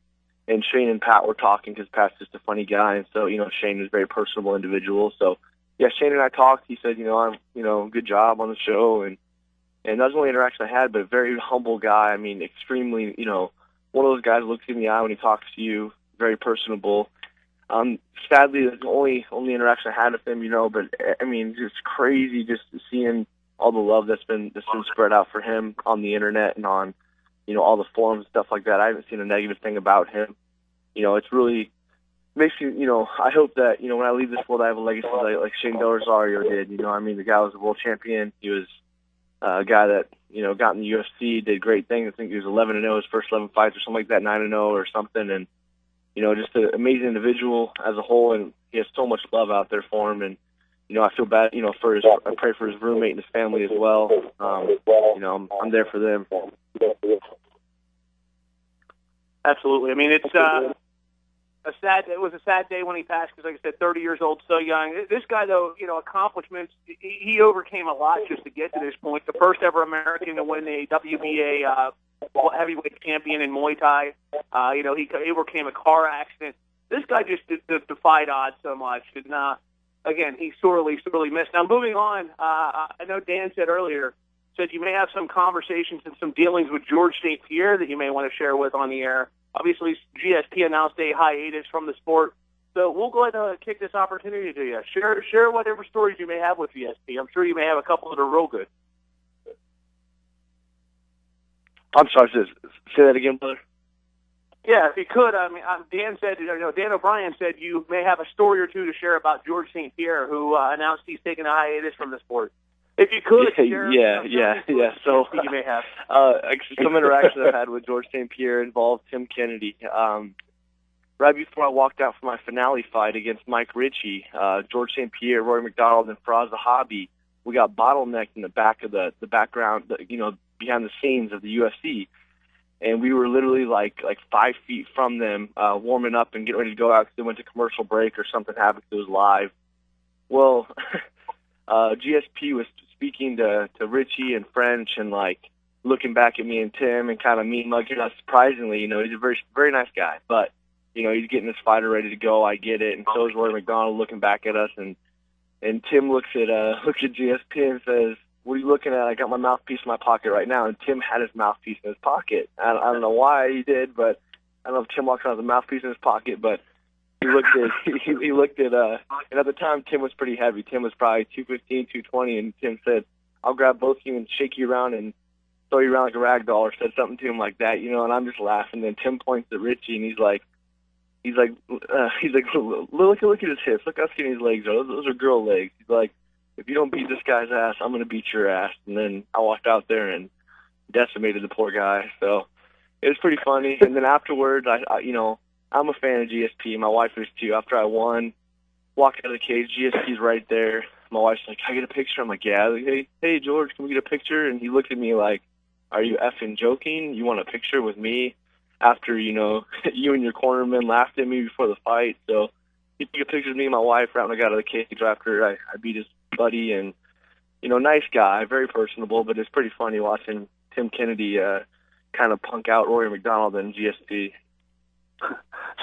F: and Shane and Pat were talking because Pat's just a funny guy, and so Shane was a very personable individual. So yeah, Shane and I talked. He said, I'm good job on the show, and that was the only interaction I had. But a very humble guy. I mean, extremely, one of those guys looks in the eye when he talks to you. Very personable. Sadly, that's the only interaction I had with him. But I mean, just crazy, just seeing all the love that's been spread out for him on the internet and on, all the forums and stuff like that. I haven't seen a negative thing about him. It's really makes you, I hope that, when I leave this world, I have a legacy like Shane Del Rosario did. The guy was a world champion. He was a guy that, you know, got in the UFC, did great things. I think he was 11-0 his first 11 fights or something like that, 9-0 or something. And, you know, just an amazing individual as a whole, and he has so much love out there for him. And, you know, I feel bad, you know, I pray for his roommate and his family as well. You know, I'm there for them.
B: Absolutely. I mean, it was a sad day when he passed because, like I said, 30 years old, so young. This guy, though, you know, accomplishments, he overcame a lot just to get to this point. The first ever American to win a WBA heavyweight champion in Muay Thai. You know, he overcame a car accident. This guy just defied odds so much. And, again, he's sorely missed. Now, moving on, I know Dan said you may have some conversations and some dealings with George St. Pierre that you may want to share with on the air. Obviously, GSP announced a hiatus from the sport. So we'll go ahead and kick this opportunity to you. Share whatever stories you may have with GSP. I'm sure you may have a couple that are real good.
F: I'm sorry, say that again, brother.
B: Yeah, if you could. I mean, Dan O'Brien said you may have a story or two to share about George St. Pierre, who announced he's taking a hiatus from the sport. If you could, share
F: yeah. So
B: you may have
F: some interaction I've had with George St. Pierre involved Tim Kennedy. Right before I walked out for my finale fight against Mike Ritchie, George St. Pierre, Rory McDonald, and Faraz Zahabi, we got bottlenecked in the back of the background, you know, behind the scenes of the UFC. And we were literally like 5 feet from them, warming up and getting ready to go out because they went to commercial break or something happened. It was live. Well, GSP was speaking to Richie and French and like looking back at me and Tim and kind of mean mugging us. Surprisingly, you know, he's a very, very nice guy, but you know, he's getting his fighter ready to go. I get it. And so is Rory McDonald looking back at us, and Tim looks at GSP and says, "What are you looking at? I got my mouthpiece in my pocket right now." And Tim had his mouthpiece in his pocket. I don't know why he did, but I don't know if Tim walks around with a mouthpiece in his pocket, but he looked at and at the time Tim was pretty heavy. Tim was probably 215, 220, and Tim said, "I'll grab both of you and shake you around and throw you around like a rag doll," or said something to him like that, you know. And I'm just laughing. Then Tim points at Richie and he's like, look at his hips. Look how skinny his legs are. Those are girl legs. He's like, "If you don't beat this guy's ass, I'm going to beat your ass." And then I walked out there and decimated the poor guy. So it was pretty funny. And then afterwards, I you know, I'm a fan of GSP. My wife is too. After I won, walked out of the cage, GSP's right there. My wife's like, "Can I get a picture?" I'm like, "Yeah." Like, hey, George, can we get a picture? And he looked at me like, "Are you effing joking? You want a picture with me after, you know, you and your cornerman laughed at me before the fight?" So he took a picture of me and my wife right when I got out of the cage after I beat his buddy. And, you know, nice guy, very personable, but it's pretty funny watching Tim Kennedy kind of punk out Rory McDonald and GSP.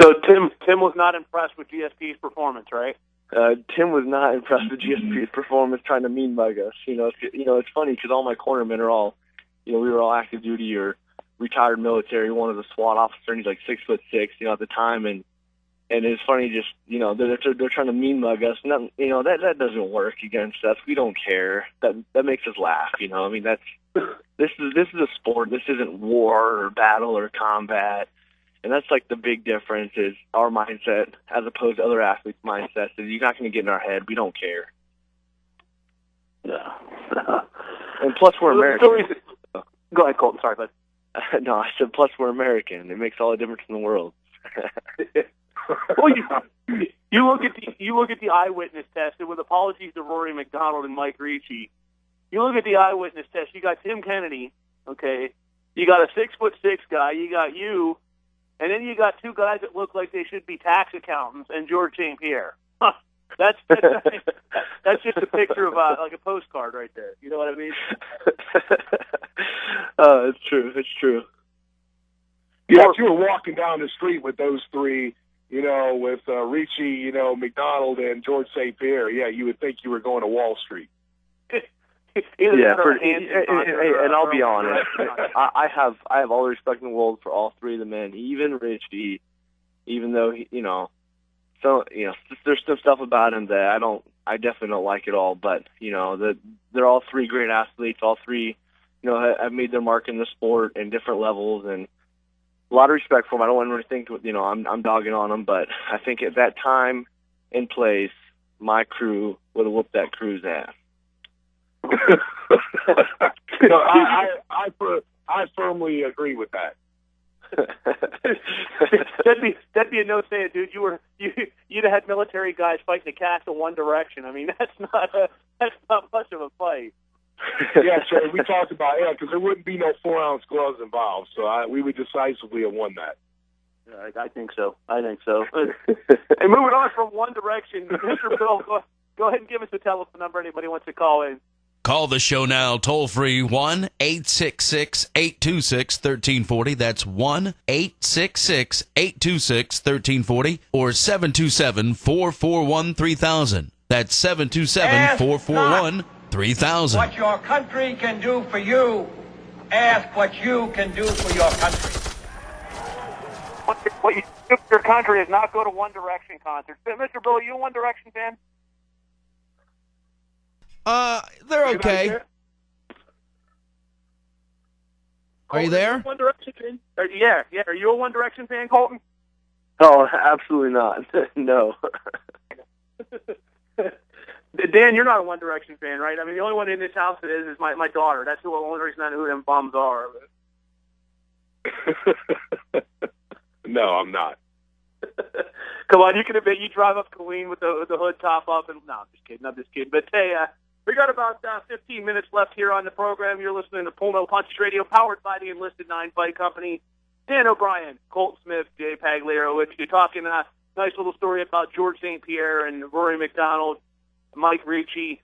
B: So Tim was not impressed with GSP's performance, right?
F: Tim was not impressed with GSP's performance, trying to mean mug us. You know, it's funny because all my cornermen are all, you know, we were all active duty or retired military. One was a SWAT officer, and he's like 6'6", you know, at the time, and it's funny, just, you know, they're trying to mean mug us. And that, you know, that doesn't work against us. We don't care. That makes us laugh. You know, I mean, this is a sport. This isn't war or battle or combat. And that's like the big difference is our mindset as opposed to other athletes' mindsets. Is you're not going to get in our head. We don't care.
B: Yeah.
F: And plus, we're American.
B: Go ahead, Colton. Sorry, bud.
F: No, I said plus we're American. It makes all the difference in the world.
B: Well, you look at the eyewitness test, and with apologies to Rory McDonald and Mike Ricci, you look at the eyewitness test. You got Tim Kennedy, okay. You got a 6'6" guy. You got you. And then you got two guys that look like they should be tax accountants, and George St. Pierre. Huh. That's just a picture of like a postcard right there. You know what I mean?
F: It's true. It's true.
E: Yeah, if you were walking down the street with those three, you know, with Ricci, you know, McDonald, and George St. Pierre, yeah, you would think you were going to Wall Street.
F: Yeah, and I'll be honest, I have all the respect in the world for all three of the men, even Richie, even though he, you know, so you know, there's some stuff about him that I definitely don't like at all. But you know, they're all three great athletes. All three, you know, have made their mark in the sport in different levels, and a lot of respect for them. I don't want to think, you know, I'm dogging on them, but I think at that time and place, my crew would have whooped that crew's ass.
E: No, I firmly agree with that.
B: that'd be a no say it, dude. You'd have had military guys fighting the castle One Direction. I mean, that's not much of a fight.
E: Yeah, so we talked about because there wouldn't be no 4-ounce gloves involved, so we would decisively have won that.
B: I think so. Hey, moving on from One Direction, Mr. Bill, go ahead and give us the telephone number. Anybody wants to call in.
D: Call the show now, toll free 1-866-826-1340. That's 1-866-826-1340 or 727-441-3000. That's 727-441-3000.
G: What your country can do for you. Ask what you can do for your country.
B: What you do for your country is not go to One Direction concerts. Mr. Bill, are you a One Direction fan?
D: They're okay. Are you there?
B: One Direction fan? Yeah. Are you a One Direction fan, Colton?
F: Oh, absolutely not. No.
B: Dan, you're not a One Direction fan, right? I mean, the only one in this house that is my daughter. That's the only reason I know who them bums are.
E: No, I'm not.
B: Come on, you can admit you drive up Colleen with the hood top up, and no, I'm just kidding. But hey, we got about 15 minutes left here on the program. You're listening to Pull No Punches Radio, powered by the Enlisted 9 Fight Company. Dan O'Brien, Colt Smith, Jay Pagliaro with you, talking a nice little story about George St. Pierre and Rory McDonald, Mike Ricci.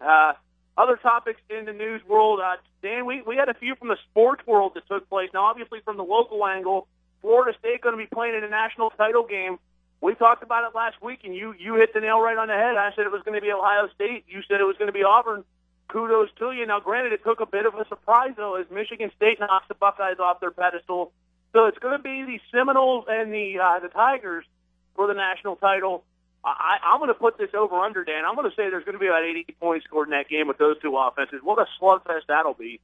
B: Other topics in the news world, Dan, we had a few from the sports world that took place. Now, obviously, from the local angle, Florida State going to be playing in a national title game. We talked about it last week, and you hit the nail right on the head. I said it was going to be Ohio State. You said it was going to be Auburn. Kudos to you. Now, granted, it took a bit of a surprise, though, as Michigan State knocks the Buckeyes off their pedestal. So it's going to be the Seminoles and the Tigers for the national title. I'm going to put this over-under, Dan. I'm going to say there's going to be about 80 points scored in that game with those two offenses. What a slugfest that'll be.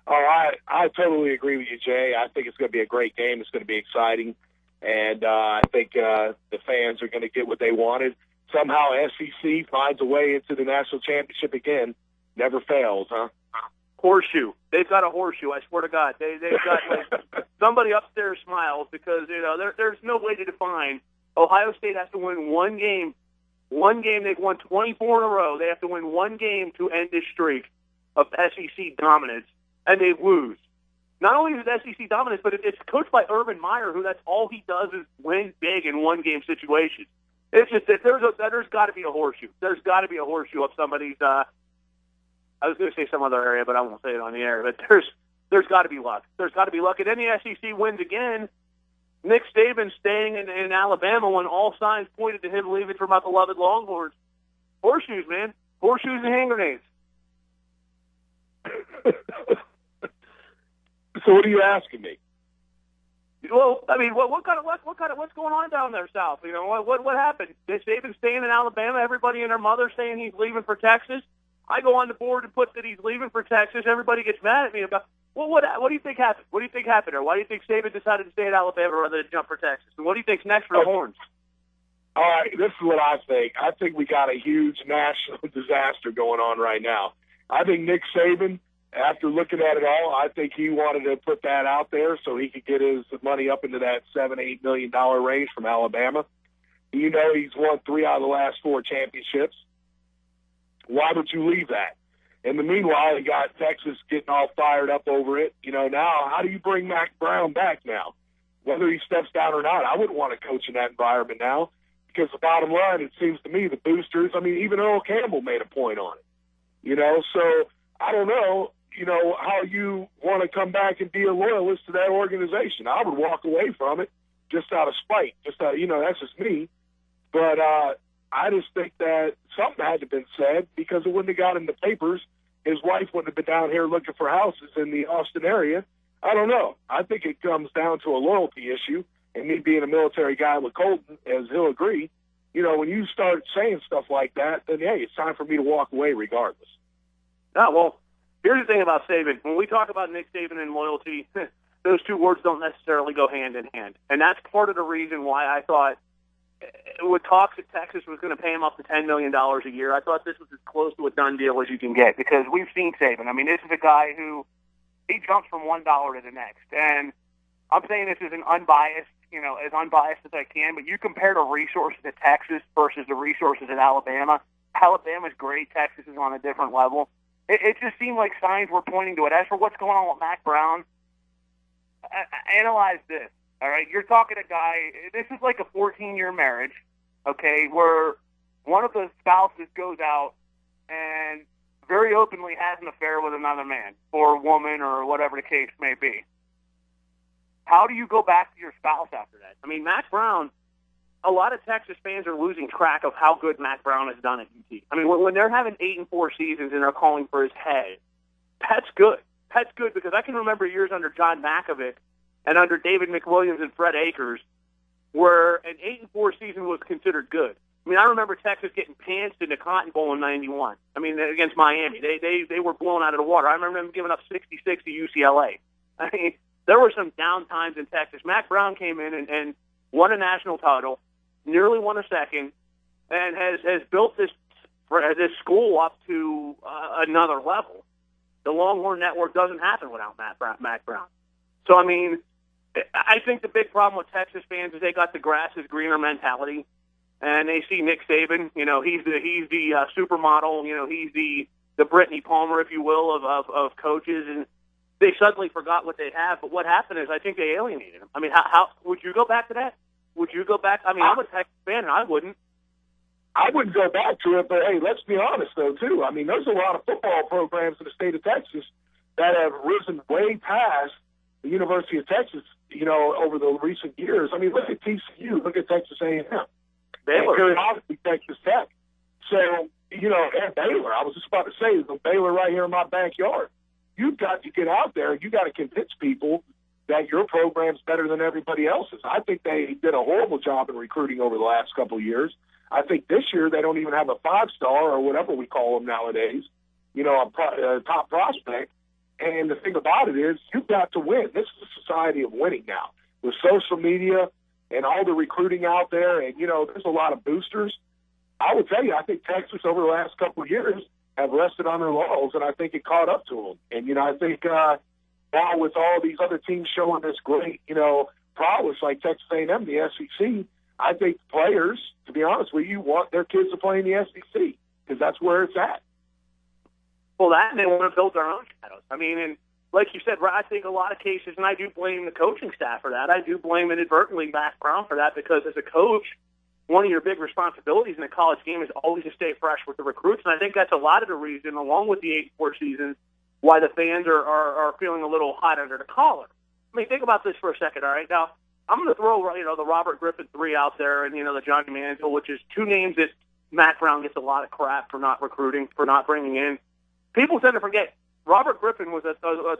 E: Oh, I totally agree with you, Jay. I think it's going to be a great game. It's going to be exciting. And I think the fans are going to get what they wanted. Somehow SEC finds a way into the national championship again. Never fails, huh?
B: Horseshoe. They've got a horseshoe. I swear to God, they've got somebody upstairs smiles because there's no way to define. Ohio State has to win one game. One game. They've won 24 in a row. They have to win one game to end this streak of SEC dominance, and they lose. Not only is it SEC dominance, but it's coached by Urban Meyer, who that's all he does is win big in one-game situations. It's just that there's got to be a horseshoe. There's got to be a horseshoe of somebody's. I was going to say some other area, but I won't say it on the air. But there's got to be luck. There's got to be luck. And then the SEC wins again. Nick Saban staying in Alabama when all signs pointed to him leaving for my beloved Longhorns. Horseshoes, man. Horseshoes and hand grenades.
E: So what are you asking me?
B: Well, I mean, what's going on down there south? You know, what happened? Nick Saban staying in Alabama. Everybody and their mother saying he's leaving for Texas. I go on the board and put that he's leaving for Texas. Everybody gets mad at me about, well, what do you think happened? What do you think happened there? Why do you think Saban decided to stay in Alabama rather than jump for Texas? And what do you think's next for the Horns?
E: All right, this is what I think. I think we got a huge national disaster going on right now. I think Nick Saban, after looking at it all, I think he wanted to put that out there so he could get his money up into that $7-8 million range from Alabama. You know, he's won 3 out of the last 4 championships. Why would you leave that? In the meanwhile, you got Texas getting all fired up over it. You know, now, how do you bring Mac Brown back now? Whether he steps down or not, I wouldn't want to coach in that environment now because the bottom line, it seems to me, the boosters, I mean, even Earl Campbell made a point on it. You know, so I don't know, you know, how you want to come back and be a loyalist to that organization. I would walk away from it just out of spite. You know, that's just me. But I just think that something had to have been said because it wouldn't have got in the papers. His wife wouldn't have been down here looking for houses in the Austin area. I don't know. I think it comes down to a loyalty issue, and me being a military guy with Colton, as he'll agree, you know, when you start saying stuff like that, then, hey, it's time for me to walk away regardless.
B: Oh, well, here's the thing about Saban. When we talk about Nick Saban and loyalty, those two words don't necessarily go hand in hand. And that's part of the reason why I thought with talks that Texas was going to pay him up to $10 million a year. I thought this was as close to a done deal as you can get because we've seen Saban. I mean, this is a guy who he jumps from $1 to the next. And I'm saying this is an unbiased, as unbiased as I can, but you compare the resources at Texas versus the resources at Alabama. Alabama's great. Texas is on a different level. It just seemed like signs were pointing to it. As for what's going on with Mack Brown, analyze this. All right, you're talking to a guy, this is like a 14-year marriage, okay, where one of the spouses goes out and very openly has an affair with another man or woman or whatever the case may be. How do you go back to your spouse after that? I mean, Mack Brown, a lot of Texas fans are losing track of how good Mack Brown has done at UT. I mean, when they're having 8-4 seasons and they're calling for his head, that's good. That's good because I can remember years under John Mackovic and under David McWilliams and Fred Akers, where an 8-4 season was considered good. I mean, I remember Texas getting pantsed in the Cotton Bowl in '91. I mean, against Miami, they were blown out of the water. I remember them giving up 66 to UCLA. I mean, there were some down times in Texas. Mack Brown came in and won a national title, nearly won a second, and has built this school up to another level. The Longhorn Network doesn't happen without Mack Brown. So, I mean, I think the big problem with Texas fans is they got the grass is greener mentality, and they see Nick Saban. He's the supermodel. He's the Brittany Palmer, if you will, of coaches, and they suddenly forgot what they have. But what happened is I think they alienated him. I mean, how would you go back to that? Would you go back? I mean, I'm a Texas fan, and I wouldn't.
E: I wouldn't go back to it, but hey, let's be honest though too. I mean, there's a lot of football programs in the state of Texas that have risen way past the University of Texas, over the recent years. I mean, look at TCU, look at Texas A&M,
B: Baylor,
E: and obviously Texas Tech. So, and Baylor. I was just about to say, the Baylor right here in my backyard. You've got to get out there. You got to convince people that your program's better than everybody else's. I think they did a horrible job in recruiting over the last couple of years. I think this year they don't even have a 5-star or whatever we call them nowadays, a top prospect. And the thing about it is you've got to win. This is a society of winning now. With social media and all the recruiting out there, and, there's a lot of boosters. I would tell you, I think Texas over the last couple of years have rested on their laurels, and I think it caught up to them. And, I think now with all these other teams showing this great, prowess like Texas A&M, the SEC, I think players, to be honest with you, want their kids to play in the SEC because that's where it's at.
B: Well, that and they want to build their own shadows. I mean, and like you said, I think a lot of cases, and I do blame the coaching staff for that. I do blame inadvertently Mack Brown for that because as a coach, one of your big responsibilities in the college game is always to stay fresh with the recruits, and I think that's a lot of the reason, along with the 8-4 season, why the fans are feeling a little hot under the collar. I mean, think about this for a second, all right? Now, I'm going to throw, the Robert Griffin 3 out there and, the Johnny Manziel, which is two names that Mack Brown gets a lot of crap for not recruiting, for not bringing in. People tend to forget Robert Griffin was a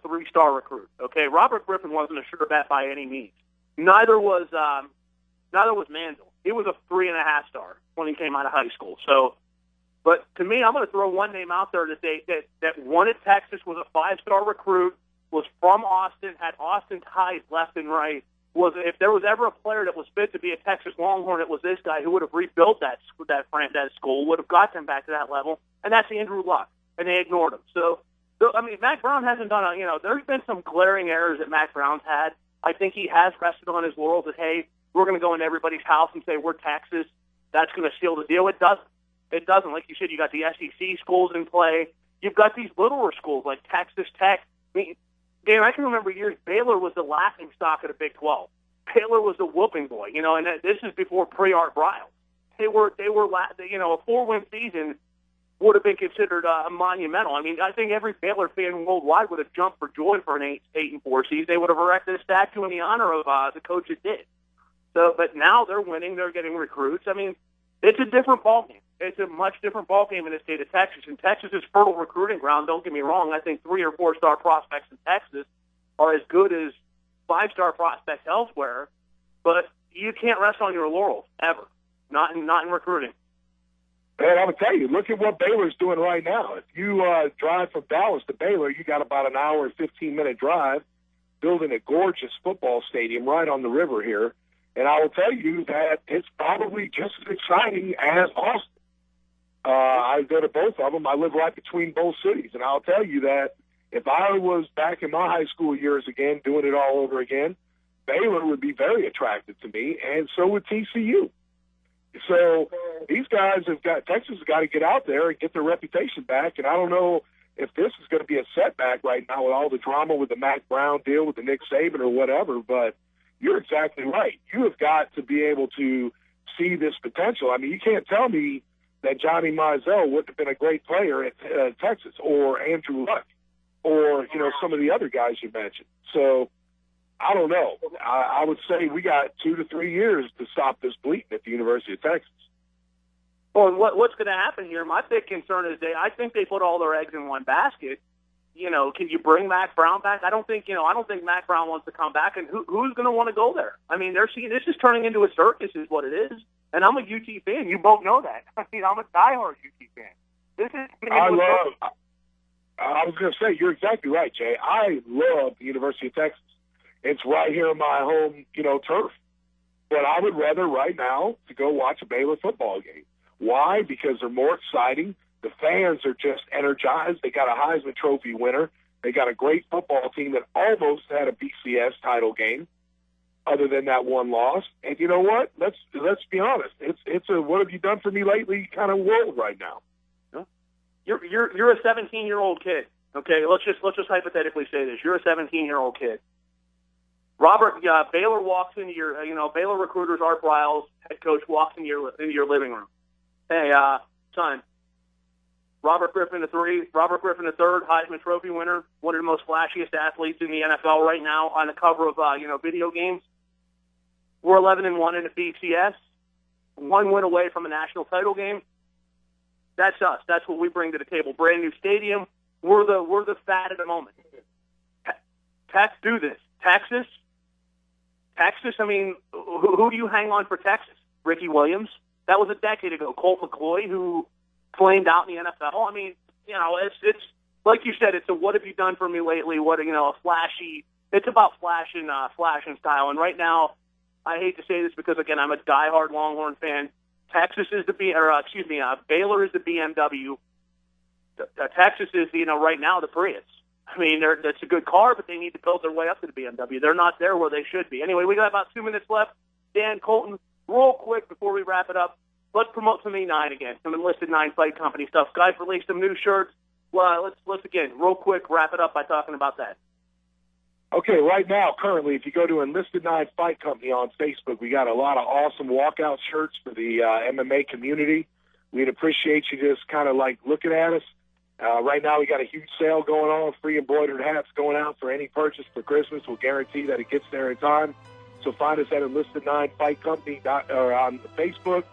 B: 3-star recruit. Okay, Robert Griffin wasn't a sure bet by any means. Neither was Manziel. He was a 3.5-star when he came out of high school. So, but to me, I'm going to throw one name out there that won at Texas, was a 5-star recruit, was from Austin, had Austin ties left and right. If there was ever a player that was fit to be a Texas Longhorn, it was this guy who would have rebuilt that school, would have got them back to that level, and that's Andrew Luck. And they ignored him. So, I mean, Mack Brown hasn't done there's been some glaring errors that Mack Brown's had. I think he has rested on his laurels that, hey, we're going to go into everybody's house and say we're Texas. That's going to seal the deal. It doesn't. It doesn't. Like you said, you got the SEC schools in play. You've got these littler schools like Texas Tech. I mean, Dan, I can remember years Baylor was the laughing stock of the Big 12. Baylor was the whooping boy, and this is before pre-Art Briles. They were, a 4-win season would have been considered monumental. I mean, I think every Baylor fan worldwide would have jumped for joy for an 8-4 season. They would have erected a statue in the honor of the coach that did. So, but now they're winning. They're getting recruits. I mean, it's a different ballgame. It's a much different ballgame in the state of Texas. And Texas is fertile recruiting ground. Don't get me wrong. I think 3- or 4-star prospects in Texas are as good as 5-star prospects elsewhere. But you can't rest on your laurels ever. Not in recruiting.
E: And I'm going to tell you, look at what Baylor's doing right now. If you drive from Dallas to Baylor, you got about an hour and 15-minute drive, building a gorgeous football stadium right on the river here. And I will tell you that it's probably just as exciting as Austin. I go to both of them. I live right between both cities. And I'll tell you that if I was back in my high school years again, doing it all over again, Baylor would be very attractive to me, and so would TCU. So these guys Texas has got to get out there and get their reputation back. And I don't know if this is going to be a setback right now with all the drama with the Mac Brown deal with the Nick Saban or whatever, but you're exactly right. You have got to be able to see this potential. I mean, you can't tell me that Johnny Manziel wouldn't have been a great player at Texas, or Andrew Luck, or, some of the other guys you mentioned. So I don't know. I would say we got 2 to 3 years to stop this bleeding at the University of Texas.
B: Well, what's going to happen here? My big concern is I think they put all their eggs in one basket. Can you bring Mac Brown back? I don't think Mac Brown wants to come back, and who's going to want to go there? I mean, this is turning into a circus, is what it is. And I'm a UT fan. You both know that. I mean, I'm a diehard UT fan. I
E: was going to say, you're exactly right, Jay. I love the University of Texas. It's right here in my home, turf. But I would rather right now to go watch a Baylor football game. Why? Because they're more exciting. The fans are just energized. They got a Heisman Trophy winner. They got a great football team that almost had a BCS title game, other than that one loss. And you know what? Let's be honest. It's a what have you done for me lately kind of world right now.
B: You're a 17-year-old kid. Okay, let's just hypothetically say this. You're a 17-year-old kid. Robert, Baylor walks into your, Baylor recruiters, Art Briles, head coach, walks into your living room. Hey, son, Robert Griffin III, Heisman Trophy winner, one of the most flashiest athletes in the NFL right now, on the cover of video games. We're 11-1 in the BCS, 1 win away from a national title game. That's us. That's what we bring to the table. Brand new stadium. We're the fad of the moment. Do this. Texas. I mean, who do you hang on for Texas? Ricky Williams. That was a decade ago. Colt McCoy, who flamed out in the NFL. I mean, it's like you said. It's a what have you done for me lately? What a flashy. It's about flash and style. And right now, I hate to say this because again, I'm a diehard Longhorn fan. Texas is Baylor is the BMW. Texas is, right now the Prius. I mean, that's a good car, but they need to build their way up to the BMW. They're not there where they should be. Anyway, we got about 2 minutes left. Dan, Colton, real quick before we wrap it up, let's promote some E9 again, some Enlisted 9 Fight Company stuff. Guys released some new shirts. Well, let's again, real quick, wrap it up by talking about that.
E: Okay, right now, currently, if you go to Enlisted 9 Fight Company on Facebook, we got a lot of awesome walkout shirts for the MMA community. We'd appreciate you just kind of looking at us. Right now, we got a huge sale going on, free embroidered hats going out for any purchase for Christmas. We'll guarantee that it gets there in time. So find us at Enlisted 9 Fight Company or on Facebook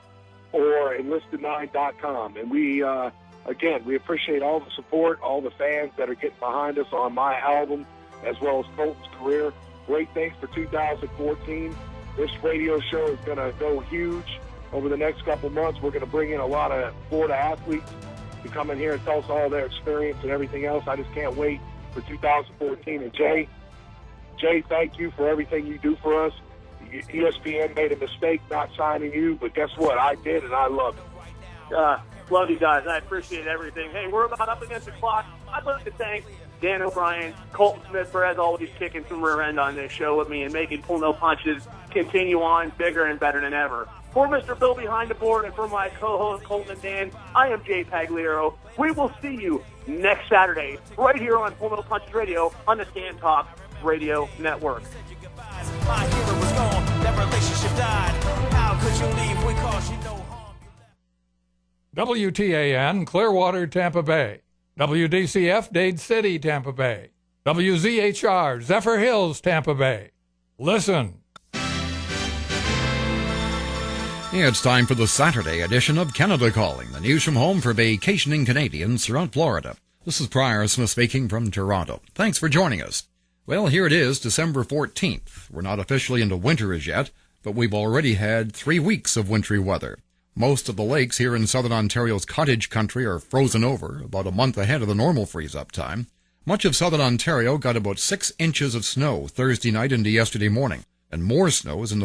E: or Enlisted9.com. And we appreciate all the support, all the fans that are getting behind us on my album, as well as Colton's career. Great things for 2014. This radio show is going to go huge over the next couple months. We're going to bring in a lot of Florida athletes to come in here and tell us all their experience and everything else. I just can't wait for 2014. And Jay, thank you for everything you do for us. ESPN made a mistake not signing you, but guess what? I did, and I love it.
B: Love you guys. I appreciate everything. Hey, we're about up against the clock. I'd like to thank Dan O'Brien, Colton Smith for, as always, kicking some rear end on this show with me and making Pull No Punches continue on bigger and better than ever. For Mr. Bill behind the board and for my co-host Colton and Dan, I am Jay Pagliaro. We will see you next Saturday right here on Pull No Punches Radio on the Scan Talk Radio Network.
C: My hero was gone, that relationship died. How could you leave when cause you no harm?
H: WTAN, Clearwater, Tampa Bay. WDCF, Dade City, Tampa Bay. WZHR, Zephyr Hills, Tampa Bay. Listen.
I: It's time for the Saturday edition of Canada Calling, the news from home for vacationing Canadians throughout Florida. This is Prior Smith speaking from Toronto. Thanks for joining us. Well, here it is, December 14th. We're not officially into winter as yet, but we've already had 3 weeks of wintry weather. Most of the lakes here in southern Ontario's cottage country are frozen over, about a month ahead of the normal freeze-up time. Much of southern Ontario got about 6 inches of snow Thursday night into yesterday morning, and more snow is in the